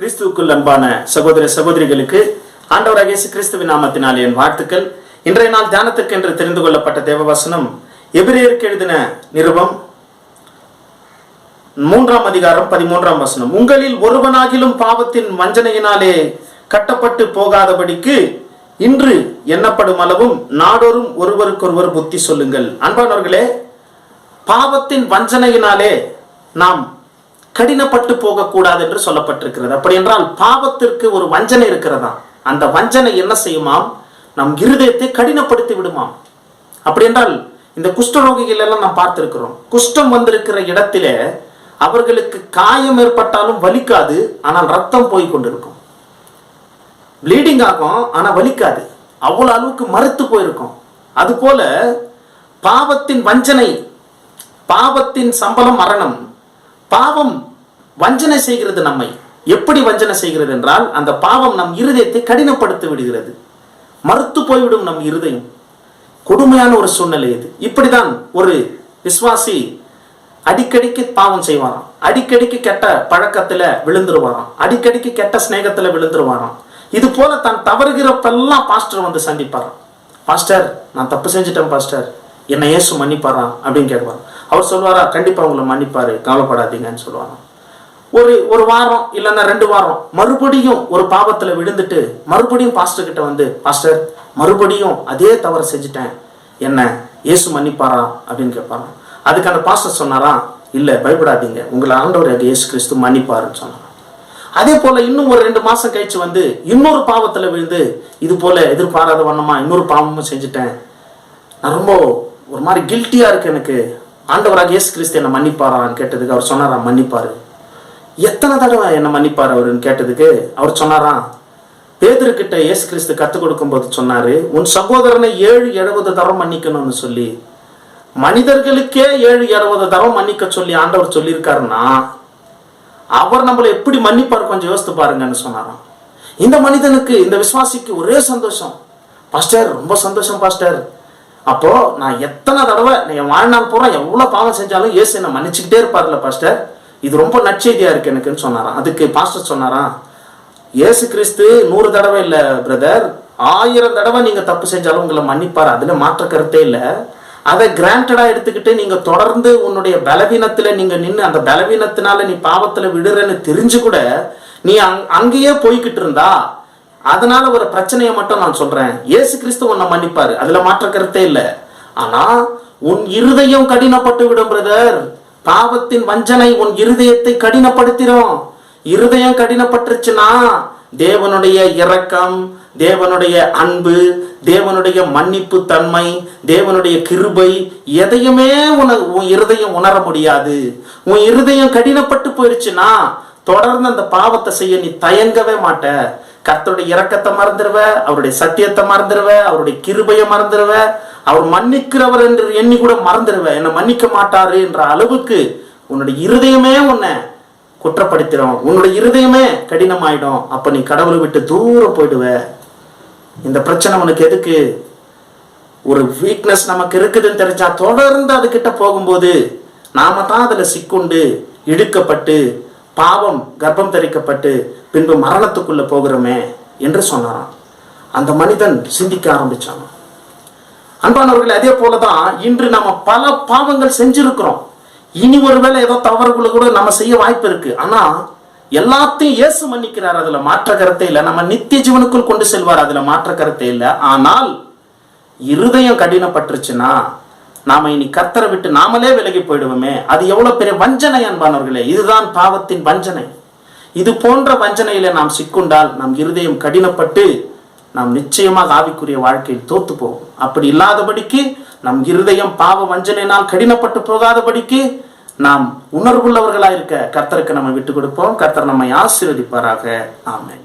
கிறிஸ்துவுக்குள் அன்பான சகோதர சகோதரிகளுக்கு ஆண்டவராகிய இயேசு கிறிஸ்துவின் நாமத்தினால் என் வாழ்த்துக்கள். இன்றைய நாள் தியானத்துக்கு என்று தெரிந்து கொள்ளப்பட்ட தேவவசனம் எபிரேயருக்கு எழுதின நிருபம் 3ஆம் அதிகாரம் 13ஆம் வசனம். உங்களில் ஒருவனாகிலும் பாவத்தின் வஞ்சனையினாலே கட்டப்பட்டு போகாதபடிக்கு இன்று எண்ணப்படும் அளவும் நாடோறும் ஒருவருக்கொருவர் புத்தி சொல்லுங்கள். அன்பானவர்களே, பாவத்தின் வஞ்சனையினாலே நாம் கடினப்பட்டு போகக்கூடாது என்று சொல்லப்பட்டிருக்கிறது. அப்படி என்றால் பாவத்திற்கு ஒரு வஞ்சனை இருக்கிறதா? அந்த வஞ்சனை என்ன செய்யுமாம்? நம் இருதயத்தை கடினப்படுத்தி விடுமாம். அப்படி என்றால் இந்த குஷ்டரோகிகள் எல்லாம் நாம் பார்த்திருக்கிறோம். குஷ்டம் வந்திருக்கிற இடத்திலே அவர்களுக்கு காயம் ஏற்பட்டாலும் வலிக்காது, ஆனால் ரத்தம் போய் கொண்டிருக்கும். ப்ளீடிங் ஆகும், ஆனா வலிக்காது. அவ்வளவு அளவுக்கு மறுத்து போயிருக்கும். அது போல பாவத்தின் வஞ்சனை, பாவத்தின் சம்பளம் மரணம். பாவம் வஞ்சனை செய்கிறது. நம்மை எப்படி வஞ்சனை செய்கிறது என்றால், அந்த பாவம் நம் இருதயத்தை கடினப்படுத்தி விடுகிறது, மறுத்து போய்விடும் நம் இருதயம். கொடுமையான ஒரு சூழ்நிலை இது. இப்படிதான் ஒரு விசுவாசி அடிக்கடிக்கு பாவம் செய்வாராம், அடிக்கடிக்கு கெட்ட பழக்கத்துல விழுந்துருவாராம், அடிக்கடிக்கு கெட்ட ஸ்நேகத்துல விழுந்துருவாராம். இது போல தான் தவறுகிறப்பெல்லாம் பாஸ்டர் வந்து சந்திப்பாராம். பாஸ்டர், நான் தப்பு செஞ்சுட்டேன் பாஸ்டர், என்னை இயேசு மன்னிப்பாரா அப்படின்னு கேட்பார். அவர் சொல்வாரா, கண்டிப்பா உங்களை மன்னிப்பாரு, கவலைப்படாதீங்கன்னு சொல்லுவாங்க. ஒரு வாரம் இல்லைன்னா 2 வாரம் மறுபடியும் ஒரு பாவத்துல விழுந்துட்டு மறுபடியும் பாஸ்டர் கிட்ட வந்து, பாஸ்டர் மறுபடியும் அதே தவறு செஞ்சுட்டேன், என்ன இயேசு மன்னிப்பாரா அப்படின்னு கேட்பாங்க. அதுக்கு அந்த பாஸ்டர் சொன்னாரா, இல்ல பயப்படாதீங்க, உங்களை ஆண்டவர் இயேசு கிறிஸ்து மன்னிப்பாருன்னு சொன்னாங்க. அதே போல இன்னும் ஒரு 2 மாசம் கழிச்சு வந்து இன்னொரு பாவத்துல விழுந்து, இது போல எதிர்பாராத வண்ணமா இன்னொரு பாவமும் செஞ்சுட்டேன், நான் ரொம்ப ஒரு மாதிரி கில்ட்டியா இருக்கு, எனக்கு ஆண்டவராக இயேசு கிறிஸ்து என்ன மன்னிப்பாரான்னு கேட்டதுக்கு அவர் சொன்னாரா, மன்னிப்பாரு. எத்தனை தடவை என்ன மன்னிப்பாரு அவருன்னு கேட்டதுக்கு அவர் சொன்னாரா, பேதுருக்கிட்ட இயேசு கிறிஸ்து கற்றுக் கொடுக்கும் போது சொன்னாரு, உன் சகோதரனை 7-70 தரம் மன்னிக்கணும்னு சொல்லி. மனிதர்களுக்கே 7-70 தரம் மன்னிக்க சொல்லி ஆண்டவர் சொல்லியிருக்காருன்னா அவர் நம்மளை எப்படி மன்னிப்பார் கொஞ்சம் யோசித்து பாருங்கன்னு சொன்னாராம். இந்த மனிதனுக்கு, இந்த விசுவாசிக்கு ஒரே சந்தோஷம், பாஸ்டர் ரொம்ப சந்தோஷம் பாஸ்டர், அப்போ நான் எத்தனை தடவை என் வாழ்நாள் பூரா எவ்வளவு பாவம் செஞ்சாலும் இயேசு என்ன மன்னிச்சுக்கிட்டே இருப்பார்ல பாஸ்டர், இது ரொம்ப நற்செய்தியா இருக்கு எனக்குன்னு சொன்னாராம். அதுக்கு பாஸ்டர் சொன்னாராம், இயேசு கிறிஸ்து 100 தடவை இல்ல பிரதர், 1000 தடவை நீங்க தப்பு செஞ்சாலும் உங்களை மன்னிப்பாரு, அதுல மாற்ற கருத்தே இல்ல. அதை கிராண்டடா எடுத்துக்கிட்டு நீங்க தொடர்ந்து உன்னுடைய பலவீனத்துல நீங்க நின்று அந்த பலவீனத்தினால நீ பாவத்துல விடுறன்னு தெரிஞ்சு கூட நீ அங்கேயே போய்கிட்டு இருந்தா, அதனால ஒரு பிரச்சனையை மட்டும் நான் சொல்றேன், இயேசு கிறிஸ்து உன்னை மன்னிப்பாரு, அதுல மாற்ற கருத்தே இல்லை. ஆனா உன் இருதயம் கடினப்பட்டு விடும் பிரதர். பாவத்தின் வஞ்சனை உன் இருதயத்தை கடினப்படுத்திடும். இருதயம் கடினப்பட்டுருச்சுன்னா தேவனுடைய இரக்கம், தேவனுடைய அன்பு, தேவனுடைய மன்னிப்பு தன்மை, தேவனுடைய கிருபை எதையுமே உன் இருதயம் உணர முடியாது. உன் இருதயம் கடினப்பட்டு போயிடுச்சுன்னா தொடர்ந்து அந்த பாவத்தை செய்ய நீ தயங்கவே மாட்ட. கர்த்தருடைய இரக்கத்தை மறந்துடுவ, அவருடைய சத்தியத்தை மறந்துடுவ, அவருடைய கிருபையை மறந்துடுவ, அவர் மன்னிக்கிறவர் என்று எண்ணி கூட மறந்துடுவ. என்ன மன்னிக்க மாட்டாரு என்ற அளவுக்கு உன்னுடைய இருதயமே உன்னை குற்றப்படுத்திடும், உன்னுடைய இருதயமே கடினமாயிடும். அப்ப நீ கடவுளை விட்டு தூரம் போயிடுவ. இந்த பிரச்சனை உனக்கு எதுக்கு? ஒரு வீக்னஸ் நமக்கு இருக்குதுன்னு தெரிஞ்சா தொடர்ந்து அது கிட்ட போகும்போது நாம தான் அதுல சிக்குண்டு இழுக்கப்பட்டு பாவம் கர்ப்பம் தரிக்கப்பட்டு பின்பு மரணத்துக்குள்ள போகிறோமே என்று சொன்னாராம். அந்த மனிதன் சிந்திக்க ஆரம்பிச்சான். அன்பானவர்களே, அதே போலதான் இன்று நம்ம பல பாவங்கள் செஞ்சிருக்கிறோம். இனி ஒருவேளை ஏதோ தவறுகளை கூட நம்ம செய்ய வாய்ப்பு இருக்கு. ஆனா எல்லாத்தையும் இயேசு மன்னிக்கிறார், அதுல மாற்ற கருத்தே இல்லை. நம்ம நித்திய ஜீவனுக்குள் கொண்டு செல்வார், அதுல மாற்ற கருத்தே இல்லை. ஆனால் இருதயம் கடினப்பட்டுருச்சுன்னா நாம இனி கர்த்தரை விட்டு நாமளே விலகி போயிடுவோமே. அது எவ்வளவு பெரிய வஞ்சனை அன்பானவர்களே. இதுதான் பாவத்தின் வஞ்சனை. இது போன்ற வஞ்சனையில நாம் சிக்குண்டால் நம் இருதயம் கடினப்பட்டு நாம் நிச்சயமாக ஆவிக்குரிய வாழ்க்கையில் தோத்து போவோம். அப்படி இல்லாதபடிக்கு நம் இருதயம் பாவ வஞ்சனையினால் கடினப்பட்டு போகாதபடிக்கு நாம் உணர்வுள்ளவர்களாக இருக்க கர்த்தருக்கு நம்ம விட்டு கொடுப்போம். கர்த்தர் நம்மை ஆசீர்வதிப்பாராக. ஆமென்.